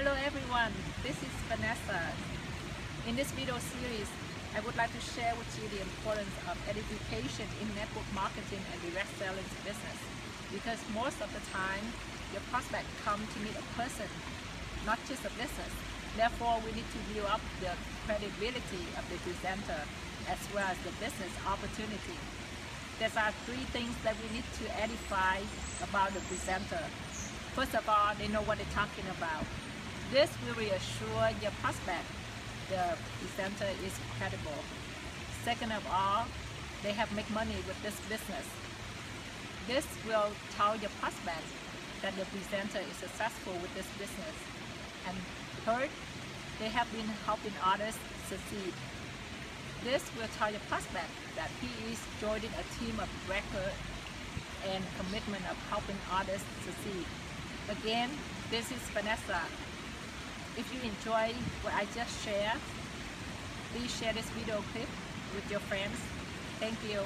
Hello everyone, this is Vanessa. In this video series, I would like to share with you the importance of education in network marketing and direct selling business. Because most of the time, your prospects come to meet a person, not just a business. Therefore, we need to build up the credibility of the presenter as well as the business opportunity. There are three things that we need to edify about the presenter. First of all, they know what they're talking about. This will reassure your prospect the presenter is credible. Second of all, they have made money with this business. This will tell your prospect that the presenter is successful with this business. And third, they have been helping others succeed. This will tell your prospect that he is joining a team of record and commitment of helping others succeed. Again, this is Vanessa. If you enjoy what I just shared, please share this video clip with your friends. Thank you.